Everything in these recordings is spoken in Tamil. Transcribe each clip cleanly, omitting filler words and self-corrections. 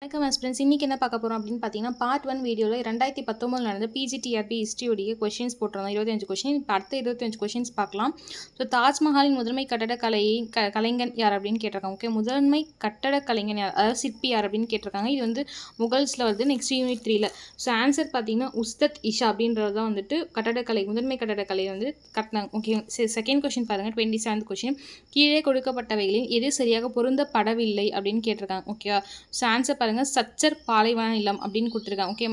வணக்கம் ஃப்ரெண்ட்ஸ். இன்றைக்கி என்ன பார்க்க போகிறோம் அப்படின்னு பார்த்தீங்கன்னா, பார்ட் 1 வீடியோவில் 2019 நடந்த பிஜிடிஆர்பி ஹிஸ்ட்ரியோடைய கொஷின்ஸ் போட்டிருந்தோம். 25 கொஷின். இப்போ அடுத்த 25 கொஷின்ஸ் பார்க்கலாம். ஸோ தாஜ்மஹாலின் முதன்மை கலைஞன் யார் அப்படின்னு கேட்டிருக்காங்க. ஓகே, முதன்மை கட்டட கலைஞன் யார், அதாவது சிற்பி யார் அப்படின்னு கேட்டிருக்காங்க. இது வந்து முகல்ஸில் வருது. நெக்ஸ்ட் யூனிட் 3ல். ஸோ ஆன்சர் பார்த்தீங்கன்னா உஸ்தத் இஷா அப்படின்றது தான் வந்துட்டு கட்டடக்கலை, முதன்மை கட்டடக்கலை வந்து கட்டினாங்க. ஓகே, செகண்ட் கொஷின் பாருங்கள். 27th question. கீழே கொடுக்கப்பட்டவைகளில் எது சரியாக பொருந்தப்படவில்லை அப்படின்னு கேட்டிருக்காங்க. ஓகேவா? ஸோ ஆன்சர் பாருங்கள், சச்சர் பாலைவன நிலம் அப்படின்னு கொடுத்துருக்காங்க. ஓகே,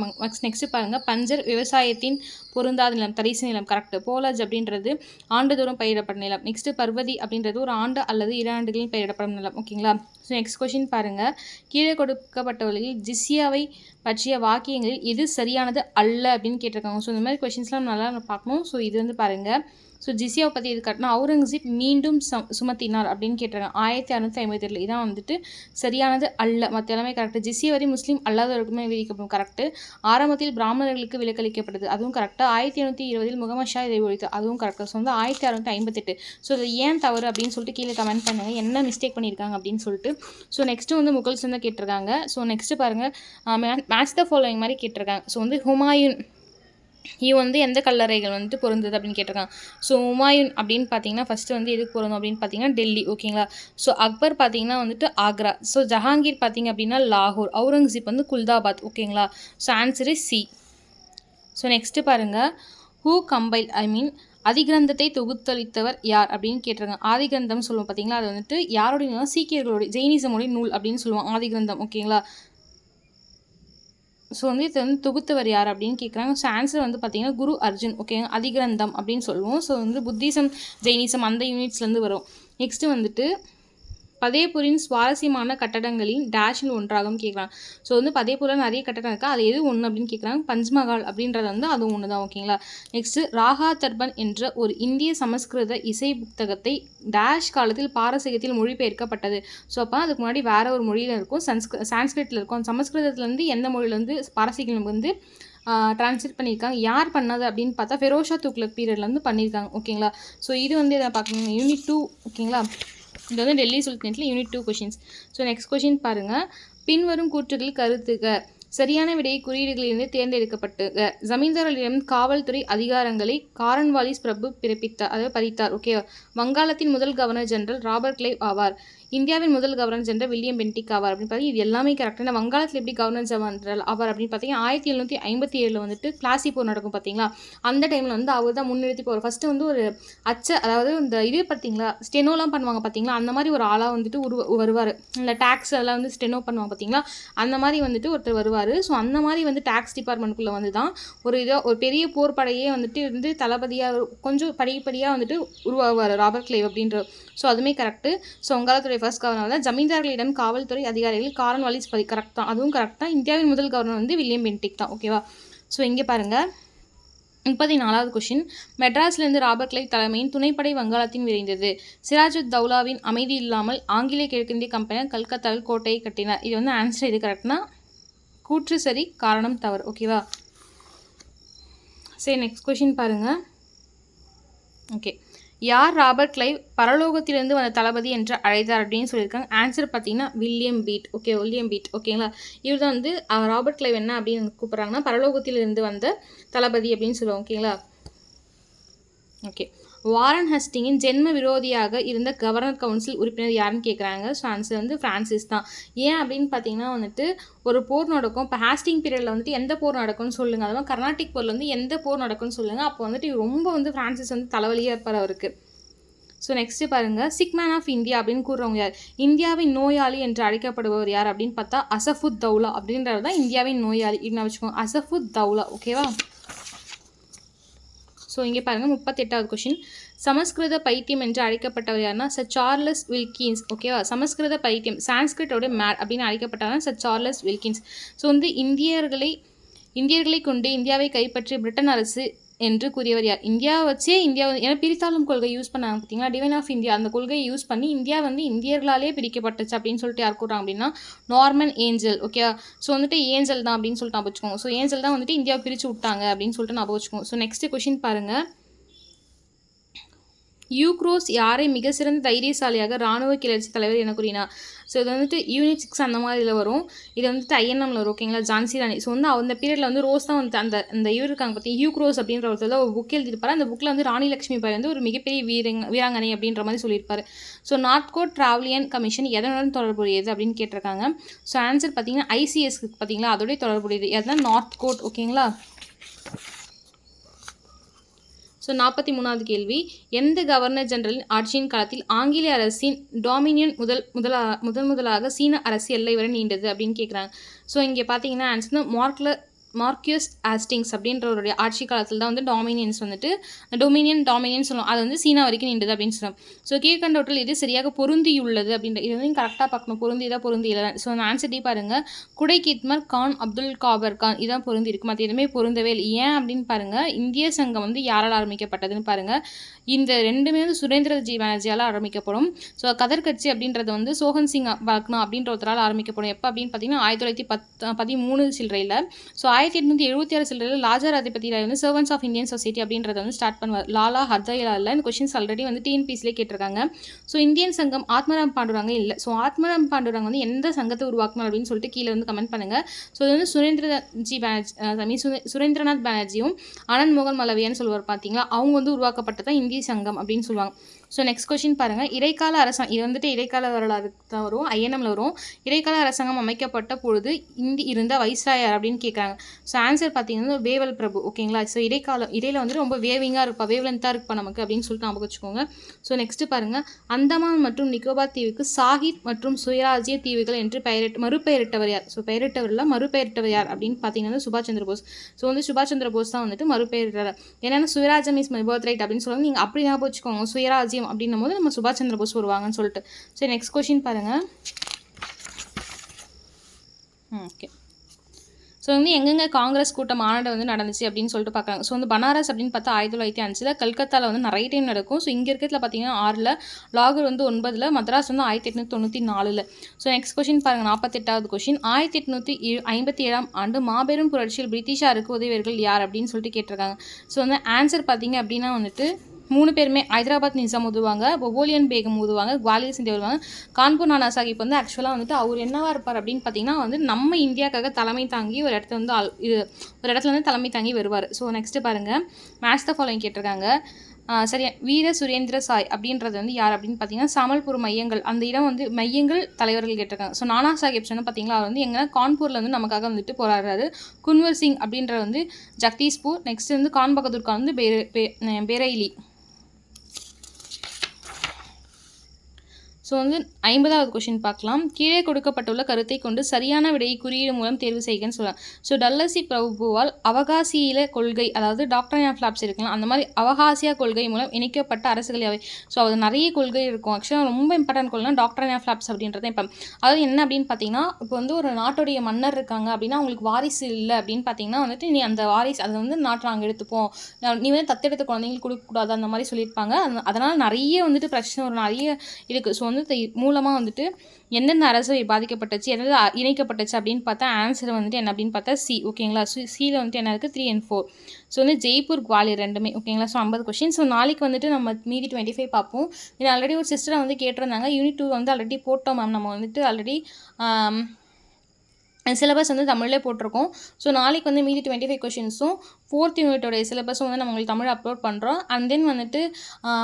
நெக்ஸ்ட் பாருங்கள், பஞ்சர் விவசாயத்தின் பொருந்தாத நிலம், தரிசு நிலம். கரெக்ட். போலாஜ் அப்படின்றது ஆண்டுதோறும் பயிரிடப்பட்ட நிலம். நெக்ஸ்ட் பர்வதி அப்படின்றது ஒரு ஆண்டு அல்லது 2 ஆண்டுகளில் பயிரிடப்படும் நிலம். ஓகேங்களா? ஸோ நெக்ஸ்ட் கொஸ்டின் பாருங்கள், கீழே கொடுக்கப்பட்டவர்களில் ஜிஸ்யாவை பற்றிய வாக்கியங்களில் எது சரியானது அல்ல அப்படின்னு கேட்டிருக்காங்க. ஸோ இந்த மாதிரி கொஷின்ஸ்லாம் நல்லா பார்க்கணும். ஸோ இது வந்து பாருங்கள், ஸோ ஜிஸ்யாவை பற்றி எது காட்டினா, அவுரங்கசீப் மீண்டும் சுமத்தினார் அப்படின்னு கேட்டிருக்காங்க. 1657. இதான் வந்துட்டு சரியானது அல்ல. மற்ற எல்லாமே கரெக்டு. ஜிஸ்யா வரி முஸ்லீம் அல்லாதவருக்குமே விதிக்கப்படும். கரெக்டு. ஆரம்பத்தில் பிராமணர்களுக்கு விலக்களிக்கப்பட்டது, அதுவும் கரெக்டு. 1720 முகமது ஷா இதை ஒழித்து, அதுவும் கரெக்டு. ஸோ வந்து 1658. ஸோ இது ஏன் தவறு அப்படின்னு சொல்லிட்டு கீழே கமெண்ட் பண்ணுங்கள், என்ன மிஸ்டேக் பண்ணியிருக்காங்க அப்படின்னு சொல்லிட்டு. ஸோ நெக்ஸ்ட்டு வந்து முகல்ஸ் வந்து கேட்டிருக்காங்க. ஸோ நெக்ஸ்ட்டு பாருங்கள், மேட்ச் த ஃபாலோவிங் மாதிரி கேட்டிருக்காங்க. ஸோ வந்து ஹுமாயூன் வந்து எந்த கல்லறைகள் வந்துட்டு பொருந்தது அப்படின்னு கேட்டிருக்காங்க. ஸோ ஹுமாயூன் அப்படின்னு பார்த்தீங்கன்னா ஃபஸ்ட்டு வந்து எதுக்கு பொருந்தும் அப்படின்னு பார்த்தீங்கன்னா டெல்லி. ஓகேங்களா? ஸோ அக்பர் பார்த்தீங்கன்னா வந்துட்டு ஆக்ரா. ஸோ ஜஹாங்கீர் பார்த்தீங்க அப்படின்னா லாகூர். அவுரங்கசீப் வந்து குல்தாபாத். ஓகேங்களா? So answer is C. So next பாருங்கள், ஹூ கம்பைல் அதிகிரந்தத்தை தொகுத்தளித்தவர் யார் அப்படின்னு கேட்டிருக்காங்க. ஆதிகிரந்தம் சொல்லுவோம் பார்த்தீங்களா, அது வந்துட்டு யாரோடைய, சீக்கியர்களுடைய, ஜெயினிசமுடைய நூல் அப்படின்னு சொல்லுவோம் ஆதிகிரந்தம். ஓகேங்களா? ஸோ வந்து இது வந்து தொகுத்தவர் யார் அப்படின்னு கேட்குறாங்க. ஸோ ஆன்சர் வந்து பார்த்தீங்கன்னா குரு அர்ஜுன். ஓகே, அதிகிரந்தம் அப்படின்னு சொல்லுவோம். ஸோ வந்து புத்திசம், ஜெயினிசம் அந்த யூனிட்ஸ்லேருந்து வரும். நெக்ஸ்ட்டு வந்துட்டு பதேபூரின் சுவாரஸ்யமான கட்டடங்களின் டேஷில் ஒன்றாகவும் கேட்குறாங்க. ஸோ வந்து பதேபூரில் நிறைய கட்டடம் இருக்குது, அது எது ஒன்று அப்படின்னு கேட்குறாங்க. பஞ்ச்மஹால் அப்படின்றது வந்து அது ஒன்று தான். ஓகேங்களா? நெக்ஸ்ட்டு ராகா தர்பன் என்ற ஒரு இந்திய சமஸ்கிருத இசை புத்தகத்தை டேஷ் காலத்தில் பாரசீகத்தில் மொழிபெயர்க்கப்பட்டது. ஸோ அப்போ அதுக்கு முன்னாடி வேறு ஒரு மொழியில் இருக்கும், சான்ஸ்கிரிட்டில் இருக்கும். சமஸ்கிருதத்துலேருந்து எந்த மொழியிலேருந்து பாரசீகம் வந்து ட்ரான்ஸ்லேட் பண்ணியிருக்காங்க. யார் பண்ணது அப்படின்னு பார்த்தா ஃபெரோஷா துக்ளக் பீரியடில் வந்து பண்ணியிருக்காங்க. ஓகேங்களா? ஸோ இது வந்து இதை பார்க்கணும், யூனிட் 2. ஓகேங்களா? இது வந்து டெல்லி சுல்தானேட்டில் unit 2 questions. So next question பாருங்கள், பின்வரும் கூற்றுகளில் கருத்துக. சரியான விடையை குறியீடுகளிலிருந்து தேர்ந்தெடுக்கப்பட்டு ஜமீன்தார்களிடம் காவல்துறை அதிகாரங்களை காரன்வாலிஸ் பிரபு பிறப்பித்தார், அதாவது பதித்தார். ஓகே, வங்காளத்தின் முதல் கவர்னர் ஜெனரல் ராபர்ட் கிளைவ் ஆவார். இந்தியாவின் முதல் கவர்னர் ஜெனரல் வில்லியம் பென்டிக் ஆவார் அப்படின்னு பார்த்தீங்கன்னா இது எல்லாமே கரெக்டாக. வங்காளத்தில் எப்படி கவர்னர் ஜெனரல் ஆவார் அப்படின்னு பார்த்தீங்கன்னா 1757 வந்துட்டு பிளாசி போர் நடக்கும் பார்த்தீங்களா, அந்த டைமில் வந்து அவர் தான் முன்னிறுத்தி போவார். ஃபஸ்ட்டு வந்து ஒரு அதாவது இந்த இது பார்த்தீங்களா, ஸ்டெனோலாம் பண்ணுவாங்க பார்த்தீங்களா, அந்த மாதிரி ஒரு ஆளாக வந்துட்டு வருவார். இல்லை டேக்ஸ் அதெல்லாம் வந்து ஸ்டெனோ பண்ணுவாங்க பார்த்தீங்களா, அந்த மாதிரி வந்துட்டு ஒருத்தர் வருவார். ஸோ அந்த மாதிரி வந்து டேக்ஸ் டிபார்ட்மெண்ட்டுக்குள்ளே வந்து தான் ஒரு பெரிய போர் படையே வந்துட்டு தளபதியாக கொஞ்சம் படிப்படியாக வந்துட்டு உருவாகுவார் ராபர்ட் கிளைவ் அப்படின்ற. ஸோ அதுவுமே கரெக்டு. ஸோ வங்காளத்துறை ஃபர்ஸ்ட் கவர்னர் தான். ஜமீன்தார்களிடம் காவல்துறை அதிகாரிகள் காரன்வாலிஸ் கரெக்ட் தான், அதுவும் கரெக்ட் தான். இந்தியாவின் முதல் கவர்னர் வந்து வில்லியம் பென்டிக் தான். ஓகேவா? ஸோ இங்கே பாருங்கள், 34வது கொஷின். மெட்ராஸ்லேருந்து ராபர்ட் கிளைவ் தலைமையின் துணைப்படை வங்காளத்தின் விரைந்தது. சிராஜுத் தௌலாவின் அமைதி இல்லாமல் ஆங்கிலேய கிழக்கிந்திய கம்பெனி கல்கத்தாவில் கோட்டையை கட்டினார். இது வந்து ஆன்சர் இது கரெக்ட்னா கூற்று சரி, காரணம் தவறு. ஓகேவா? சரி, நெக்ஸ்ட் கொஷின் பாருங்கள். ஓகே, யார் ராபர்ட் கிளைவ் பரலோகத்திலிருந்து வந்த தளபதி என்று அழைத்தார் அப்படின்னு சொல்லியிருக்காங்க. ஆன்சர் பார்த்தீங்கன்னா William Pitt. Okay, William Pitt. ஓகேங்களா? இவர் தான் வந்து ராபர்ட் கிளைவ் என்ன அப்படின்னு கூப்பிட்றாங்கன்னா பரலோகத்திலிருந்து வந்த தளபதி அப்படின்னு சொல்லுவாங்க. ஓகேங்களா? ஓகே, வாரன் ஹஸ்டிங்கின் ஜென்ம விரோதியாக இருந்த கவர்னர் கவுன்சில் உறுப்பினர் யாருன்னு கேட்குறாங்க. ஸோ ஆன்சர் வந்து ஃப்ரான்சிஸ் தான். ஏன் அப்படின்னு பார்த்தீங்கன்னா வந்துட்டு ஒரு போர் நடக்கும். இப்போ ஹாஸ்டிங் பீரியடில் வந்துட்டு எந்த போர் நடக்கும்னு சொல்லுங்கள், அதுவும் கர்நாடிக் போரில் வந்து எந்த போர் நடக்கும்னு சொல்லுங்கள். அப்போ வந்துட்டு ரொம்ப வந்து ஃப்ரான்சிஸ் வந்து தலைவலியாக இருப்பார் அவருக்கு. ஸோ நெக்ஸ்ட்டு பாருங்கள், சிக் மேன் ஆஃப் இந்தியா அப்படின்னு கூறுறவங்க யார்? இந்தியாவின் நோயாளி என்று அழைக்கப்படுபவர் யார் அப்படின்னு பார்த்தா அசஃபுத் தௌலா அப்படின்றது தான் இந்தியாவின் நோயாளி. இப்படின்னு வச்சுக்கோங்க, அசஃபுத் தௌலா. ஓகேவா? ஸோ இங்கே பாருங்கள், 38வது கொஷின். சமஸ்கிருத பைத்தியம் என்று அழைக்கப்பட்டவர் யாருன்னா சர் சார்லஸ் வில்கின்ஸ். ஓகேவா? சமஸ்கிருத பைத்தியம், சான்ஸ்கிரிட்டோட மேட் அப்படின்னு அழைக்கப்பட்டவர் சர் சார்லஸ் வில்கின்ஸ். ஸோ வந்து இந்தியர்களை கொண்டு இந்தியாவை கைப்பற்றி பிரிட்டன் அரசு என்று கூறியவர் யார்? இந்தியாவை வச்சே ஏன்னா பிரித்தாளும் கொள்கை யூஸ் பண்ணாங்க பார்த்தீங்களா, டிவைன் ஆஃப் இந்தியா, அந்த கொள்கையை யூஸ் பண்ணி இந்தியா வந்து இந்தியர்களாலே பிரிக்கப்பட்டுச்சு அப்படின்னு சொல்லிட்டு யார் கூறாங்க அப்படின்னா நார்மன் ஏஞ்சல். ஓகேவா? ஸோ வந்துட்டு ஏஞ்சல் தான் அப்படின்னு சொல்லிட்டு ஞாபகம் வச்சுக்கோங்க. ஸோ ஏஞ்சல் தான் வந்துட்டு இந்தியாவை பிரித்து விட்டாங்க அப்படின்னு சொல்லிட்டு ஞாபகம் வச்சுக்கோங்க. ஸோ நெக்ஸ்ட் கொஷின் பாருங்கள், யூக்ரோஸ் யாரை மிக சிறந்த தைரியசாலியாக இராணுவ கிளர்ச்சி தலைவர் என கூறினார். ஸோ இது வந்துட்டு யூனிட் 6 அந்த மாதிரி இதில் வரும். இது வந்துட்டு ஐஎன்எம்ல வரும். ஓகேங்களா, ஜான்சி ராணி. ஸோ வந்து அந்த பீரியடில் வந்து ரோஸ் தான் வந்து அந்த இவர் இருக்காங்க பார்த்தீங்க, ஹியூக்ரோஸ் அப்படின்ற ஒருத்தர் ஒரு புக் எழுதியிருப்பார். அந்த புக்கில் வந்து ராணி லட்சுமி பாய் வந்து ஒரு மிகப்பெரிய வீராங்கனை அப்படின்ற மாதிரி சொல்லியிருப்பார். ஸோ நார்த்கோட் டிராவலியன் கமிஷன் எதனுடன் தொடர்புடையது அப்படின்னு கேட்டிருக்காங்க. ஸோ ஆன்சர் பார்த்தீங்கன்னா ஐசிஎஸ்க்கு பார்த்தீங்களா, அதோடய தொடர்புடையது. எதுனா நார்த்கோட். ஓகேங்களா. ஸோ 43வது கேள்வி, எந்த கவர்னர் ஜெனரலின் ஆட்சியின் காலத்தில் ஆங்கிலேய அரசின் டாமினியன் முதலாக சீன அரசு எல்லை வரை நீண்டது அப்படின்னு கேட்குறாங்க. ஸோ இங்கே பார்த்தீங்கன்னா ஆன்சர் மார்க்யூஸ் ஆஸ்டிங்ஸ் அப்படின்றவருடைய ஆட்சி காலத்தில் தான் வந்து டாமினியன்ஸ் வந்துட்டு டாமினியன் சொல்லுவோம். அது வந்து சீனா வரைக்கும் நீண்டது அப்படின்னு சொல்லுவோம். ஸோ கீழ்கண்டவற்றில் இது சரியாக பொருந்தியுள்ளது அப்படின்ற இது வந்து கரெக்டாக பார்க்கணும். பொருந்தி இல்லை. ஸோ அந்த ஆன்சர் டி பாருங்கள், குடை கித்மர் கான் அப்துல் காபர் கான் இதான் பொருந்தி இருக்கு. மற்ற எதுவுமே பொருந்தவே இல்லை. ஏன் அப்படின்னு பாருங்கள், இந்திய சங்கம் வந்து யாரால் ஆரம்பிக்கப்பட்டதுன்னு பாருங்கள். இந்த ரெண்டுமே வந்து சுரேந்திரஜி பானர்ஜியால் ஆரம்பிக்கப்படும். ஸோ கதர் கட்சி அப்படின்றது வந்து சோஹன் சிங் பக்னா அப்படின்ற ஒருத்தரால் ஆரம்பிக்கப்படும். எப்போ அப்படின்னு பார்த்தீங்கன்னா 1913 சில்லறையில். ஸோ 1876 சில்லறையில் லாஜா ராஜபதி ராய் வந்து சர்வன்ஸ் ஆஃப் இந்தியன் சொசைட்டி அப்படின்றத வந்து ஸ்டார்ட் பண்ணுவார். லாலா ஹர்தயாலில் இந்த கொஸ்டின்ஸ் ஆல்ரெடி வந்து டிஎன்பிசிலே கேட்டிருக்காங்க. ஸோ இந்தியன் சங்கம் ஆத்மராம் பாண்டுரங்க இல்லை. ஸோ ஆத்மராம் பாண்டுரங்க வந்து எந்த சங்கத்தை உருவாக்கணும் அப்படின்னு சொல்லிட்டு கீழே வந்து கமெண்ட் பண்ணுங்கள். ஸோ இது வந்து சுரேந்திரநாத் பானர்ஜியும் ஆனந்த் மோகன் மலவியான்னு சொல்லுவார் பார்த்தீங்களா, அவங்க வந்து உருவாக்கப்பட்டதான் இந்திய சங்கம் அப்படின்னு சொல்லுவாங்க. ஸோ நெக்ஸ்ட் கொஸ்டின் பாருங்கள், இடைக்கால அரசாங்கம். இது வந்துட்டு இடைக்கால வரலாறு தான் வரும், ஐஎன்எம்ல வரும். இடைக்கால அரசாங்கம் அமைக்கப்பட்ட பொழுது இருந்த வைஸ்ராயர் அப்படின்னு கேட்குறாங்க. ஸோ ஆன்சர் பார்த்தீங்கன்னா வேவல் பிரபு. ஓகேங்களா. ஸோ இடையில வந்துட்டு ரொம்ப வேவ்லென்த்தாக இருப்பா நமக்கு அப்படின்னு சொல்லிட்டு ஞாபகம் வச்சுக்கோங்க. ஸோ நெக்ஸ்ட்டு பாருங்கள், அந்தமான் மற்றும் நிக்கோபார் தீவுக்கு சாகித் மற்றும் சுயராஜ்ய தீவுகள் என்று மறுபெயரிட்டவர் யார்? ஸோ மறுபெயரிட்டவர் யார் அப்படின்னு பார்த்தீங்கன்னா சுபாஷ் சந்திர போஸ். ஸோ வந்து சுபாஷ் சந்திர போஸ் தான் வந்துட்டு மறுபெயரிட்டார். ஏன்னா சுயராஜ்யம் இஸ் மை பர்த் ரைட் அப்படின்னு சொல்லுவாங்க. நீங்கள் அப்படி ஞாபகம் வச்சுக்கோங்க, சுயராஜ்யம் அப்படின்னும் போது நம்ம சுபாஷ் சந்திர போஸ் வருவாங்கன்னு சொல்லிட்டு. சரி, நெக்ஸ்ட் கொஸ்டின் பாருங்கள். ஓகே. ஸோ வந்து எங்கெங்கே காங்கிரஸ் கூட்டம் மாநாடு வந்து நடந்துச்சு அப்படின்னு சொல்லிட்டு பார்க்குறாங்க. ஸோ வந்து பனாரஸ் அப்படின்னு பார்த்தா 1905, கல்கத்தாவில் வந்து நிறைய டைம் நடக்கும். ஸோ இங்கே இருக்கிறதுல பார்த்தீங்கன்னா 6, லாகூர் வந்து 9, மദ്രാஸ் வந்து 1894. ஸோ நெக்ஸ்ட் கொஸ்டின் பாருங்கள், 48வது கொஸ்டின், 1857ஆம் ஆண்டு மாபெரும் புரட்சியில் பிரிட்டிஷாருக்கு உதவியவர்கள் யார் அப்படின்னு சொல்லிட்டு கேட்டிருக்காங்க. ஸோ வந்து ஆன்சர் பார்த்தீங்க அப்படின்னா வந்துட்டு 3 பேருமே ஹைதராபாத் நிசாம் உதவுவாங்க, பொபோலியன் பேகம் உதவுவாங்க, குவாலியர் சிந்தி வருவாங்க. கான்பூர் நானா சாஹிப் வந்து ஆக்சுவலாக வந்துட்டு அவர் என்னவா இருப்பார் அப்படின்னு பார்த்தீங்கன்னா வந்து நம்ம இந்தியாவுக்காக தலைமை தாங்கி ஒரு இடத்துல வந்து தலைமை தாங்கி வருவார். ஸோ நெக்ஸ்ட்டு பாருங்கள், மேட்ச் த ஃபாலோயிங் கேட்டிருக்காங்க. சரியா, வீர சுரேந்திர சாய் அப்படின்றது வந்து யார் அப்படின்னு பார்த்தீங்கன்னா சமல்பூர் மையங்கள், அந்த இடம் வந்து மையங்கள் தலைவர்கள் கேட்டிருக்காங்க. ஸோ நானா சாஹிப் சொன்னால் பார்த்தீங்களா, அவர் வந்து எங்கன்னா கான்பூரில் வந்து நமக்காக வந்துட்டு போராடுறாரு. குன்வர் சிங் அப்படின்ற வந்து ஜக்தீஸ்பூர். நெக்ஸ்ட் வந்து கான் பகதூர் கான் வந்து பெரைலி. ஸோ வந்து 50வது கொஸ்டின் பார்க்கலாம். கீழே கொடுக்கப்பட்டுள்ள கருத்தை கொண்டு சரியான விடையை குறியீடு மூலம் தேர்வு செய்கன்னு சொல்லலாம். ஸோ டல்லசி பிரபுவால் அவகாசியில கொள்கை, அதாவது டாக்டர் ஆஃப் லாப்ஸ் இருக்கலாம், அந்த மாதிரி அவகாசியா கொள்கை மூலம் இணைக்கப்பட்ட அரசுகள் அவை. ஸோ அது நிறைய கொள்கை இருக்கும். ஆக்சுவலாக ரொம்ப இம்பார்ட்டன்ட் கொள்கைனா டாக்டர் ஆஃப் லாப்ஸ் அப்படின்றத. இப்போ அதாவது என்ன அப்படின்னு பார்த்தீங்கன்னா, இப்போ வந்து ஒரு நாட்டுடைய மன்னர் இருக்காங்க அப்படின்னா அவங்களுக்கு வாரிசு இல்லை அப்படின்னு பார்த்தீங்கன்னா வந்துட்டு நீ அந்த வாரிசு அதை வந்து நாட்டை நாங்கள் எடுத்துப்போம், நீ வந்து தத்தெடுத்த குழந்தைங்களுக்கு கொடுக்கக்கூடாது அந்த மாதிரி சொல்லியிருப்பாங்க. அதனால் நிறைய வந்துட்டு பிரச்சனை ஒரு நிறைய இருக்குது. ஸோ வந்து மூலமாக வந்துட்டு எந்தெந்த அரசு பாதிக்கப்பட்டுச்சு, எதாவது இணைக்கப்பட்டுச்சு அப்படின்னு பார்த்தா ஆன்சர் வந்துட்டு என்ன அப்படின்னு பார்த்தா சி. ஓகேங்களா. சியில் வந்துட்டு என்ன இருக்குது, 3 and 4. ஸோ வந்து ஜெய்ப்பூர் குவாலியர் ரெண்டுமே. ஓகேங்களா. So 50 question. ஸோ நாளைக்கு வந்துட்டு நம்ம மீதி 25 பார்ப்போம். இது ஆல்ரெடி ஒரு சிஸ்டரை வந்து கேட்டிருந்தாங்க. யூனிட் 2 வந்து ஆல்ரெடி போட்டோம் மேம். நம்ம வந்துட்டு ஆல்ரெடி சிலபஸ் வந்து தமிழ்லேயே போட்டிருக்கோம். ஸோ நாளைக்கு வந்து மீதி 25 கொஷின்ஸும் 4th யூனிட்டோடைய சிலபஸும் வந்து நம்ம உங்களுக்கு தமிழ் அப்லோட் பண்ணுறோம். அண்ட் தென் வந்துட்டு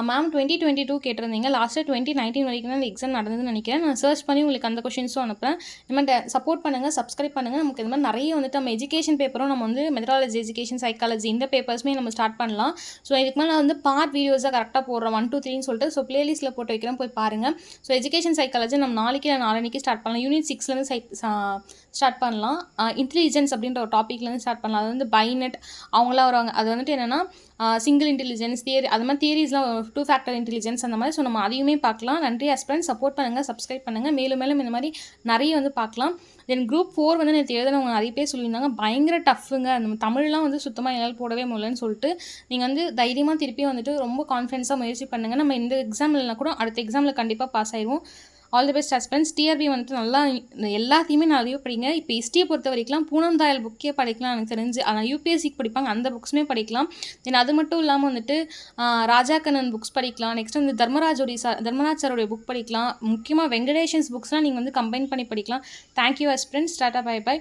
மேம் 2022 கேட்டிருந்தீங்க. லாஸ்ட்டாக 2019 வரைக்கும் தான் இந்த எக்ஸாம் நடந்ததுன்னு நினைக்கிறேன். நான் சர்ச் பண்ணி உங்களுக்கு அந்த கொஷின்ஸும் அனுப்புகிறேன். இந்த மாதிரி சப்போர்ட் பண்ணுங்கள், சப்ஸ்கிரைப் பண்ணுங்கள். நமக்கு இந்த மாதிரி நிறைய வந்துட்டு நம்ம எஜுகேஷன் பேப்பரும் நம்ம வந்து மெத்தடாலஜி, எஜுகேஷன், சைக்காலஜி இந்த பேப்பர்ஸுமே நம்ம ஸ்டார்ட் பண்ணலாம். ஸோ இதுக்கு மேலே வந்து பார்ட் வீடியோஸாக கரெக்டாக போடுறோம் 1, 2, 3ன்னு சொல்லிட்டு. ஸோ பிளேலிஸ்ட்டில் போட்டு வைக்கிறேன், போய் பாருங்கள். ஸோ எஜுகேஷன் சைக்காலஜி நம்ம நாளைக்கு ஸ்டார்ட் பண்ணலாம். யூனிட் 6லேருந்து ஸ்டார்ட் பண்ணலாம். இன்டெலிஜென்ஸ் அப்படின்ற ஒரு டாப்பிக்லேருந்து ஸ்டார்ட் பண்ணலாம். அது வந்து பைனட் அவங்களாம் வருவாங்க. அது வந்துட்டு என்னென்னா சிங்கிள் இன்டெலிஜென்ஸ் தியரி, அது மாதிரி தியரிஸ்லாம் 2 ஃபேக்டர் இன்டெலிஜென்ஸ் அந்த மாதிரி. ஸோ நம்ம அதையுமே பார்க்கலாம். நன்றி ஆஸ்பிரண்ட்ஸ், சப்போர்ட் பண்ணுங்கள், சப்ஸ்கிரைப் பண்ணுங்கள். மேலும் இந்த மாதிரி நிறைய வந்து பார்க்கலாம். தென் குரூப் 4 வந்து நேற்று எழுதுனவங்க நிறைய பேர் சொல்லியிருந்தாங்க, பயங்கர டஃப்புங்க, அந்த தமிழ்லாம் வந்து சுத்தமாக என்னால் போடவே முடியலன்னு சொல்லிட்டு. நீங்கள் வந்து தைரியமாக திருப்பி வந்துட்டு ரொம்ப கான்ஃபிடென்ஸாக முயற்சி பண்ணுங்கள். நம்ம இந்த எக்ஸாம் இல்லைனா கூட அடுத்த எக்ஸாமில் கண்டிப்பாக பாஸ் ஆயிடுவோம். All the best husbands. TRB வந்துட்டு நல்லா எல்லாத்தையுமே நிறைய படிங்க. இப்போ ஹிஸ்ட்ரியை பொறுத்த வரைக்கும் பூனம் தாயல் புக்கே படிக்கலாம் எனக்கு தெரிஞ்சு. ஆனால் யூபிஎஸ்சிக்கு படிப்பாங்க, அந்த புக்ஸுமே படிக்கலாம். தென் அது மட்டும் இல்லாமல் வந்துட்டு ராஜா கண்ணன் புக்ஸ் படிக்கலாம். நெக்ஸ்ட் வந்து தர்மராஜ் சாரோடைய புக் படிக்கலாம். முக்கியமாக வெங்கடேஷன்ஸ் புக்ஸ்லாம் நீங்கள் வந்து கம்பைன் பண்ணி படிக்கலாம். Thank you husbands. Tata bye by.